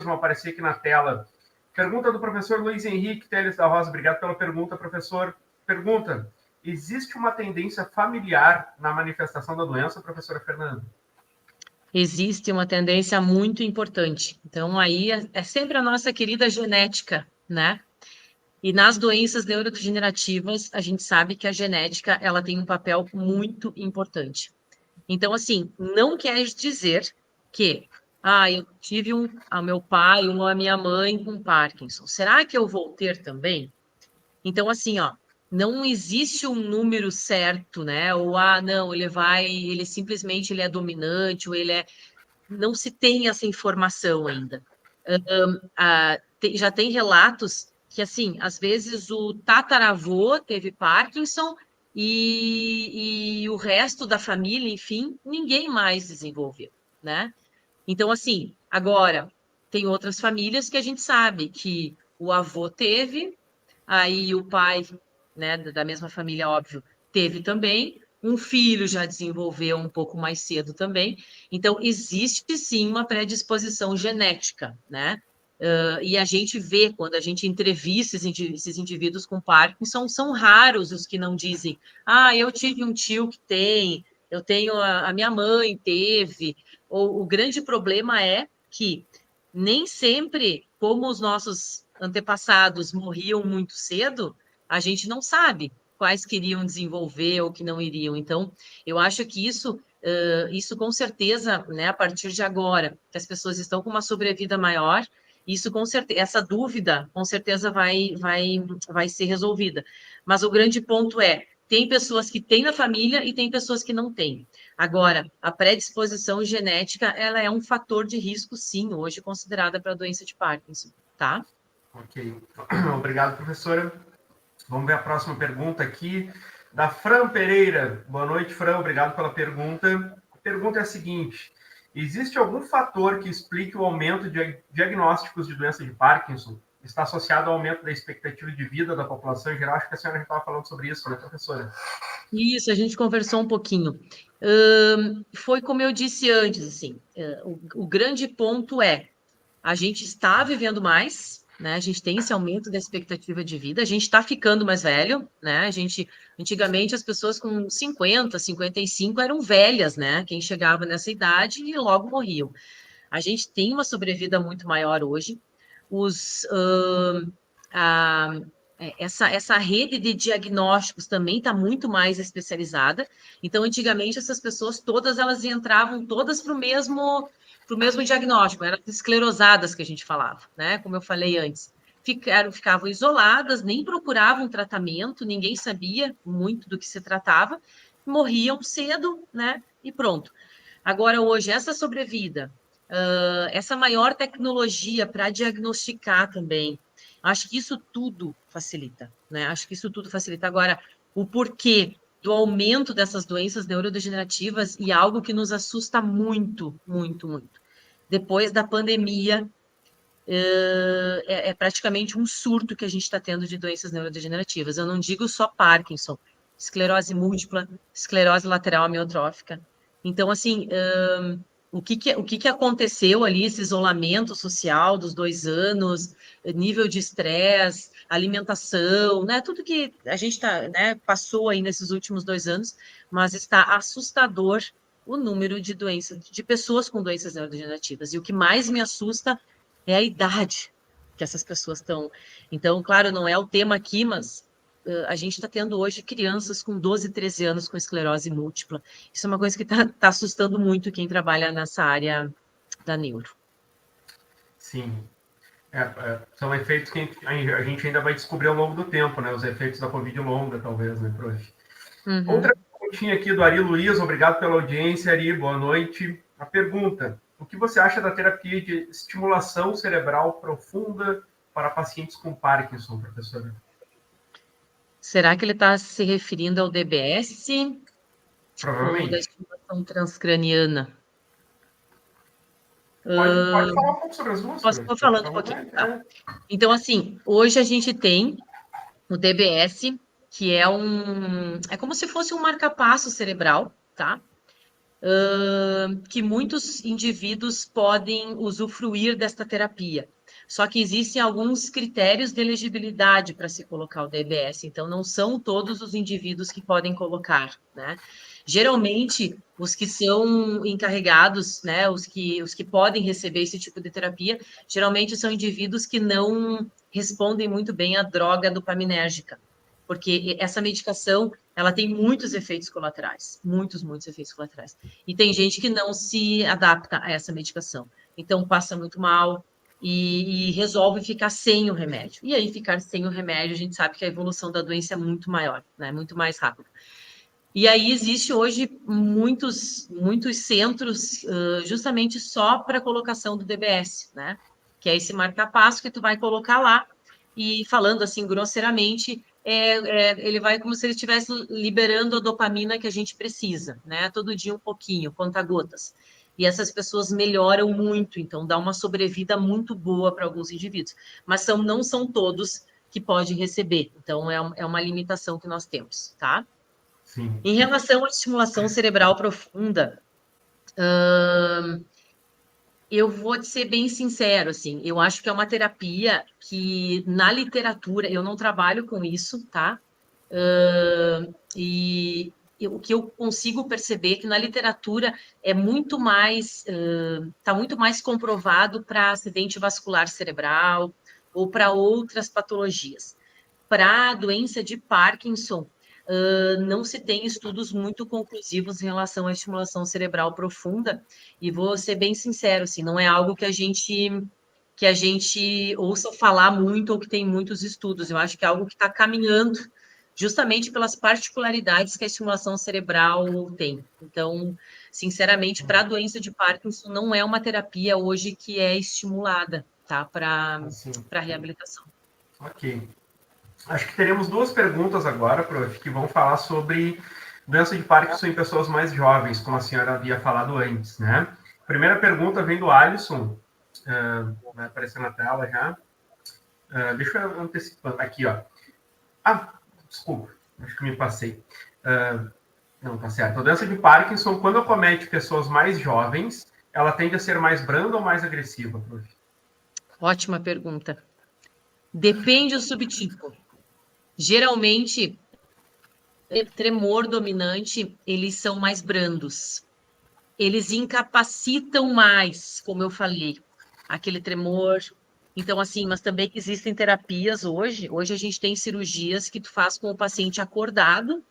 vão aparecer aqui na tela. Pergunta do professor Luiz Henrique Teles da Rosa. Obrigado pela pergunta, professor. Pergunta: existe uma tendência familiar na manifestação da doença, professora Fernanda? Existe uma tendência muito importante. Então, aí é sempre a nossa querida genética, né? E nas doenças neurodegenerativas, a gente sabe que a genética, ela tem um papel muito importante. Então, assim, não quer dizer que, eu tive meu pai ou a minha mãe com Parkinson. Será que eu vou ter também? Então, assim, ó, não existe um número certo, né? Ou, não, ele simplesmente ele é dominante, ou ele é... Não se tem essa informação ainda. Já tem relatos que, assim, às vezes o tataravô teve Parkinson e o resto da família, enfim, ninguém mais desenvolveu, né? Então, assim, agora, tem outras famílias que a gente sabe que o avô teve, aí o pai, né, da mesma família, óbvio, teve também, um filho já desenvolveu um pouco mais cedo também. Então, existe sim uma predisposição genética, né? E a gente vê, quando a gente entrevista esses indivíduos com Parkinson, são raros os que não dizem: eu tive um tio que tem, eu tenho a minha mãe teve. O grande problema é que nem sempre, como os nossos antepassados morriam muito cedo, a gente não sabe quais queriam desenvolver ou que não iriam. Então, eu acho que isso com certeza, né, a partir de agora, que as pessoas estão com uma sobrevida maior, isso com certeza, essa dúvida com certeza vai ser resolvida. Mas o grande ponto é, tem pessoas que têm na família e tem pessoas que não têm. Agora, a predisposição genética, ela é um fator de risco, sim, hoje considerada para a doença de Parkinson, tá? Ok. Obrigado, professora. Vamos ver a próxima pergunta aqui, da Fran Pereira. Boa noite, Fran. Obrigado pela pergunta. A pergunta é a seguinte: existe algum fator que explique o aumento de diagnósticos de doença de Parkinson? Está associado ao aumento da expectativa de vida da população em geral? Acho que a senhora já estava falando sobre isso, né, professora? Isso, a gente conversou um pouquinho. Foi como eu disse antes, assim, o grande ponto é, a gente está vivendo mais, né? A gente tem esse aumento da expectativa de vida, a gente está ficando mais velho, né? Antigamente as pessoas com 50, 55 eram velhas, né? Quem chegava nessa idade e logo morriam. A gente tem uma sobrevida muito maior hoje. Os, a, essa rede de diagnósticos também está muito mais especializada. Então, antigamente, essas pessoas todas elas entravam todas para o mesmo diagnóstico, eram esclerosadas que a gente falava, né? Como eu falei antes. Ficavam isoladas, nem procuravam tratamento, ninguém sabia muito do que se tratava, morriam cedo, né? E pronto. Agora, hoje, essa sobrevida, essa maior tecnologia para diagnosticar também, acho que isso tudo facilita, né? Acho que isso tudo facilita. Agora, o porquê do aumento dessas doenças neurodegenerativas e algo que nos assusta muito, muito, muito. Depois da pandemia, é praticamente um surto que a gente está tendo de doenças neurodegenerativas. Eu não digo só Parkinson, esclerose múltipla, esclerose lateral amiotrófica. Então, assim, o que aconteceu ali, esse isolamento social dos 2 anos, nível de estresse, alimentação, né? Tudo que a gente né, passou aí nesses últimos 2 anos, mas está assustador o número de doenças, de pessoas com doenças neurodegenerativas. E o que mais me assusta é a idade que essas pessoas estão. Então, claro, não é o tema aqui, mas a gente está tendo hoje crianças com 12, 13 anos com esclerose múltipla. Isso é uma coisa que está assustando muito quem trabalha nessa área da neuro. Sim. São efeitos que a gente ainda vai descobrir ao longo do tempo, né? Os efeitos da Covid longa, talvez, né, prof? Uhum. Outra perguntinha aqui do Ari Luiz, obrigado pela audiência, Ari, boa noite. A pergunta: o que você acha da terapia de estimulação cerebral profunda para pacientes com Parkinson, professora? Será que ele está se referindo ao DBS ou da Provavelmente. estimulação transcraniana? Pode falar um pouco sobre as duas, Posso prof. estar Fica falando à um pouquinho? vontade. Tá. Então, assim, hoje a gente tem o DBS, que é como se fosse um marca-passo cerebral, tá? que muitos indivíduos podem usufruir desta terapia. Só que existem alguns critérios de elegibilidade para se colocar o DBS, então não são todos os indivíduos que podem colocar, né? Geralmente, os que são encarregados, né, os que podem receber esse tipo de terapia, geralmente são indivíduos que não respondem muito bem à droga dopaminérgica, porque essa medicação, ela tem muitos efeitos colaterais, muitos efeitos colaterais. E tem gente que não se adapta a essa medicação, então passa muito mal, e resolve ficar sem o remédio. E aí, ficar sem o remédio, a gente sabe que a evolução da doença é muito maior, né? Muito mais rápida. E aí, existe hoje muitos centros justamente só para colocação do DBS, né? Que é esse marca-passo que tu vai colocar lá e, falando assim grosseiramente, ele vai como se ele estivesse liberando a dopamina que a gente precisa, né? Todo dia um pouquinho, conta-gotas. E essas pessoas melhoram muito, então dá uma sobrevida muito boa para alguns indivíduos. Mas não são todos que podem receber, então é uma limitação que nós temos, tá? Sim. Em relação à estimulação cerebral profunda, eu vou te ser bem sincero, assim, eu acho que é uma terapia que, na literatura, eu não trabalho com isso, tá? O que eu consigo perceber é que na literatura é muito mais, está muito mais comprovado para acidente vascular cerebral ou para outras patologias. Para a doença de Parkinson, não se tem estudos muito conclusivos em relação à estimulação cerebral profunda, e vou ser bem sincero, assim, não é algo que a gente ouça falar muito ou que tem muitos estudos. Eu acho que é algo que está caminhando justamente pelas particularidades que a estimulação cerebral tem. Então, sinceramente, para a doença de Parkinson, não é uma terapia hoje que é estimulada, tá? Para reabilitação. Ok. Acho que teremos duas perguntas agora, prof, que vão falar sobre doença de Parkinson em pessoas mais jovens, como a senhora havia falado antes, né? A primeira pergunta vem do Alisson, vai aparecer na tela já. Deixa eu antecipar aqui, ó. Desculpa, acho que me passei. Não, tá certo. A doença de Parkinson, quando acomete pessoas mais jovens, ela tende a ser mais branda ou mais agressiva, prof? Ótima pergunta. Depende do subtipo. Geralmente, tremor dominante, eles são mais brandos. Eles incapacitam mais, como eu falei, aquele tremor. Então, assim, mas também existem terapias hoje. Hoje a gente tem cirurgias que tu faz com o paciente acordado,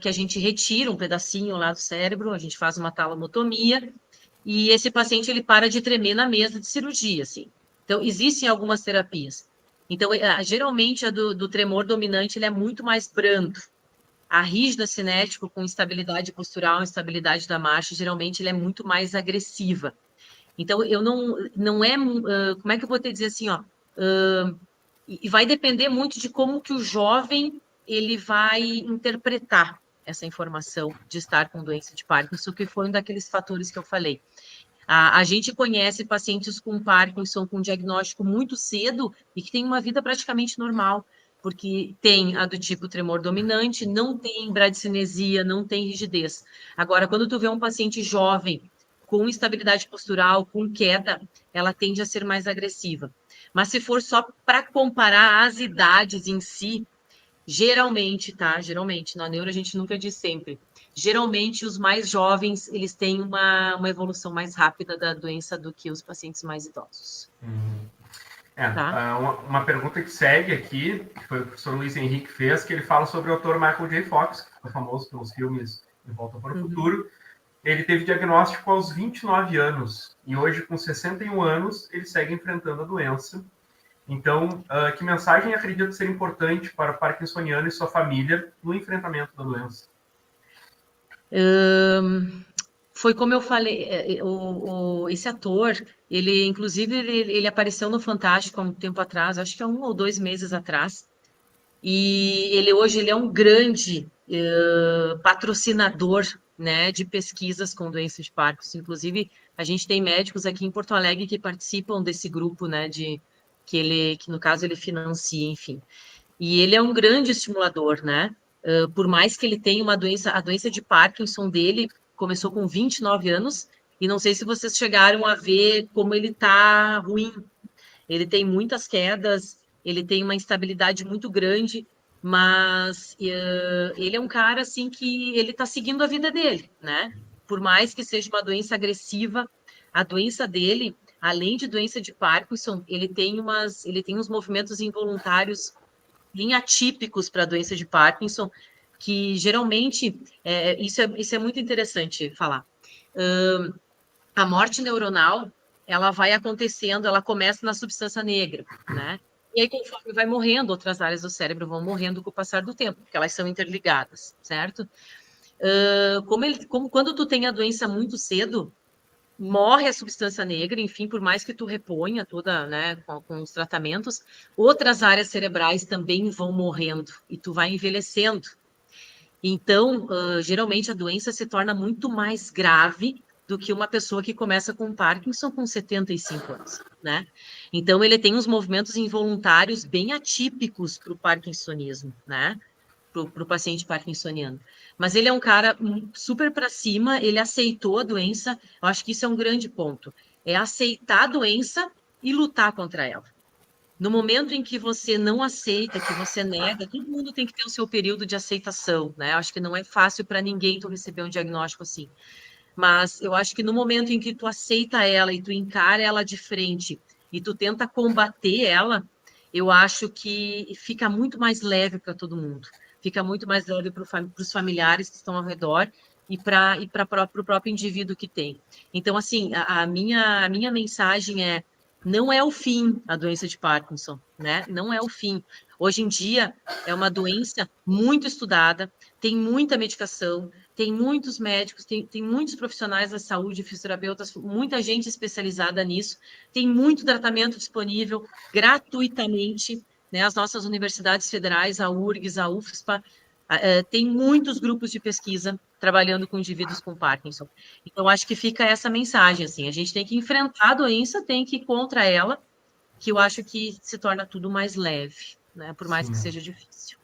que a gente retira um pedacinho lá do cérebro, a gente faz uma talamotomia, e esse paciente ele para de tremer na mesa de cirurgia, assim. Então, existem algumas terapias. Então, geralmente a do tremor dominante ele é muito mais brando. A rígida cinético com instabilidade postural, instabilidade da marcha, geralmente ele é muito mais agressiva. Então, eu não é, como é que eu vou te dizer assim, ó, e vai depender muito de como que o jovem ele vai interpretar essa informação de estar com doença de Parkinson, que foi um daqueles fatores que eu falei. A gente conhece pacientes com Parkinson com diagnóstico muito cedo e que tem uma vida praticamente normal, porque tem a do tipo tremor dominante, não tem bradicinesia, não tem rigidez. Agora, quando tu vê um paciente jovem com instabilidade postural, com queda, ela tende a ser mais agressiva. Mas se for só para comparar as idades em si, geralmente, tá? Geralmente, na neuro a gente nunca diz sempre. Geralmente, os mais jovens, eles têm uma evolução mais rápida da doença do que os pacientes mais idosos. Tá? Uma pergunta que segue aqui, que foi o professor Luiz Henrique fez, que ele fala sobre o autor Michael J. Fox, que ficou famoso pelos filmes De Volta para o Futuro. Ele teve diagnóstico aos 29 anos, e hoje, com 61 anos, ele segue enfrentando a doença. Então, que mensagem acredita ser importante para o parkinsoniano e sua família no enfrentamento da doença? Foi como eu falei, esse ator, ele, inclusive, ele apareceu no Fantástico há um tempo atrás, acho que há 1 ou 2 meses atrás, e hoje ele é um grande patrocinador, né, de pesquisas com doenças de Parkinson. Inclusive, a gente tem médicos aqui em Porto Alegre que participam desse grupo, né, que no caso ele financia, enfim. E ele é um grande estimulador, né? Por mais que ele tenha uma doença, a doença de Parkinson dele começou com 29 anos, e não sei se vocês chegaram a ver como ele tá ruim. Ele tem muitas quedas, ele tem uma instabilidade muito grande, mas ele é um cara assim que ele está seguindo a vida dele, né? Por mais que seja uma doença agressiva, a doença dele, além de doença de Parkinson, ele tem uns movimentos involuntários bem atípicos para a doença de Parkinson, que geralmente isso é muito interessante falar. A morte neuronal, ela vai acontecendo, ela começa na substância negra, né? E aí, conforme vai morrendo, outras áreas do cérebro vão morrendo com o passar do tempo, porque elas são interligadas, certo? Como quando tu tem a doença muito cedo, morre a substância negra, enfim, por mais que tu reponha toda, né, com os tratamentos, outras áreas cerebrais também vão morrendo e tu vai envelhecendo. Então, geralmente a doença se torna muito mais grave do que uma pessoa que começa com Parkinson com 75 anos, né? Então, ele tem uns movimentos involuntários bem atípicos para o parkinsonismo, né? Para o paciente parkinsoniano. Mas ele é um cara super para cima, ele aceitou a doença, eu acho que isso é um grande ponto, é aceitar a doença e lutar contra ela. No momento em que você não aceita, que você nega, todo mundo tem que ter o seu período de aceitação, né? Eu acho que não é fácil para ninguém tu receber um diagnóstico assim. Mas eu acho que no momento em que tu aceita ela e tu encara ela de frente e tu tenta combater ela, eu acho que fica muito mais leve para todo mundo. Fica muito mais leve para os familiares que estão ao redor e para o próprio indivíduo que tem. Então, assim, a minha mensagem é: não é o fim a doença de Parkinson, né? Não é o fim. Hoje em dia é uma doença muito estudada, tem muita medicação, tem muitos médicos, tem muitos profissionais da saúde, fisioterapeutas, muita gente especializada nisso, tem muito tratamento disponível gratuitamente, né? As nossas universidades federais, a URGS, a UFSPA, tem muitos grupos de pesquisa trabalhando com indivíduos com Parkinson. Então, acho que fica essa mensagem, assim, a gente tem que enfrentar a doença, tem que ir contra ela, que eu acho que se torna tudo mais leve, né? Por mais que seja difícil.